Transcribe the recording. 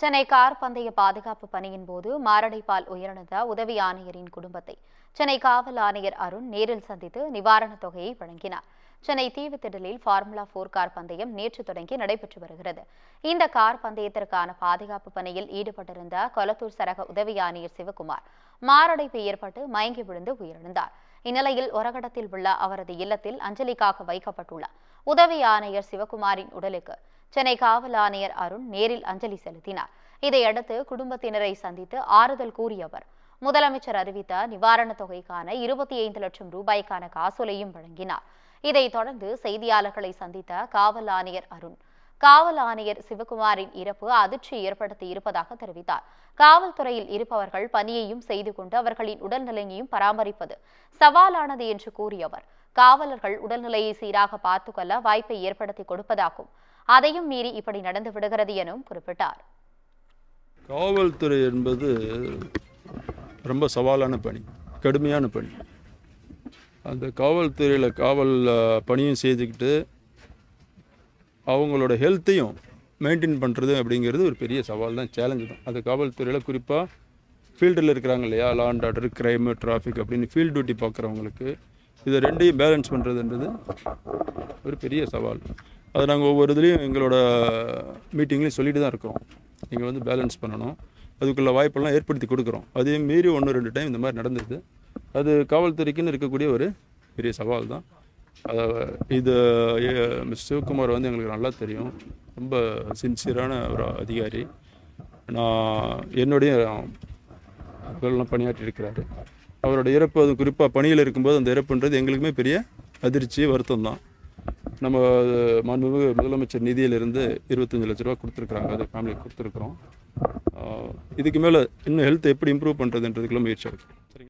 Chennai car பந்தய பாதுகாப்பு பணியின் போது மாரடைப்பால் உயிரிழந்த உதவி ஆணையரின் குடும்பத்தை சென்னை காவல் ஆணையர் அருண் நேரில் சந்தித்து நிவாரணத் தொகையை வழங்கினார். சென்னை தீவுத்திடலில் ஃபார்முலா 4 கார் பந்தயம் நேற்று தொடங்கி நடைபெற்று வருகிறது. இந்த கார் பந்தயத்திற்கான பாதுகாப்பு பணியில் ஈடுபட்டிருந்த கொளத்தூர் சரக உதவி ஆணையர் சிவகுமார் மாரடைப்பு ஏற்பட்டு மயங்கி விழுந்து உயிரிழந்தார். இந்நிலையில் ஒரகடத்தில் உள்ள அவரது இல்லத்தில் அஞ்சலிக்காக வைக்கப்பட்டுள்ள உதவி ஆணையர் சிவகுமாரின் உடலுக்கு சென்னை காவல் ஆணையர் அருண் நேரில் அஞ்சலி செலுத்தினார். இதையடுத்து குடும்பத்தினரை சந்தித்து ஆறுதல் கூறிய அவர் முதலமைச்சர் அறிவித்த நிவாரணத் தொகைக்கான 25 லட்சம் ரூபாய்க்கான காசோலையும் வழங்கினார். இதைத் தொடர்ந்து செய்தியாளர்களை சந்தித்த காவல் ஆணையர் அருண் காவல் ஆணையர் சிவகுமாரின் இறப்பு அதிர்ச்சி ஏற்படுத்தி இருப்பதாக தெரிவித்தார். காவல்துறையில் இருப்பவர்கள் பணியையும் செய்து கொண்டு அவர்களின் உடல்நிலையையும் பராமரிப்பது சவாலானது என்று கூறிய அவர் காவலர்கள் உடல்நிலையை சீராக பார்த்துக்கொள்ள வாய்ப்பை ஏற்படுத்தி கொடுப்பதாகும். அதையும் மீறி இப்படி நடந்து விடுகிறது எனவும் குறிப்பிட்டார். காவல்துறை என்பது ரொம்ப சவாலான பணி, கடுமையான பணி. அந்த காவல்துறையில் காவல் பணியும் செய்துக்கிட்டு அவங்களோட ஹெல்த்தையும் மெயின்டைன் பண்ணுறது அப்படிங்கிறது ஒரு பெரிய சவால் தான், சேலஞ்சு தான். அது காவல்துறையில் குறிப்பாக ஃபீல்டில் இருக்கிறாங்க இல்லையா, law and order, crime, traffic அப்படின்னு ஃபீல்டு டியூட்டி பார்க்குறவங்களுக்கு இதை ரெண்டையும் பேலன்ஸ் பண்ணுறதுன்றது ஒரு பெரிய சவால். அதை நாங்கள் ஒவ்வொரு இதுலேயும் எங்களோட மீட்டிங்லேயும் சொல்லிட்டு தான் இருக்கோம். நீங்கள் வந்து பேலன்ஸ் பண்ணணும், அதுக்குள்ள வாய்ப்பெல்லாம் ஏற்படுத்தி கொடுக்குறோம். அதே மீறி 1-2 டைம் இந்த மாதிரி நடந்தது. அது காவல்துறைக்குன்னு இருக்கக்கூடிய ஒரு பெரிய சவால் தான். இது மிஸ்டர் சிவகுமார் வந்து எங்களுக்கு நல்லா தெரியும், ரொம்ப சின்சியரான ஒரு அதிகாரி. நான் என்னுடைய அவர்களெலாம் பணியாற்றி இருக்கிறாரு. அவரோட இறப்பு, அது குறிப்பாக பணியில் இருக்கும்போது அந்த இறப்புன்றது எங்களுக்குமே பெரிய அதிர்ச்சி, வருத்தம் தான். நம்ம மாண்புமிகு முதலமைச்சர் நிதியிலிருந்து 25 லட்ச ரூபா கொடுத்துருக்குறாங்க, அது ஃபேமிலிக்கு கொடுத்துருக்குறோம். இதுக்கு மேலே இன்னும் ஹெல்த் எப்படி இம்ப்ரூவ் பண்ணுறதுன்றதுக்குள்ள முயற்சி இருக்குது. சரிங்க.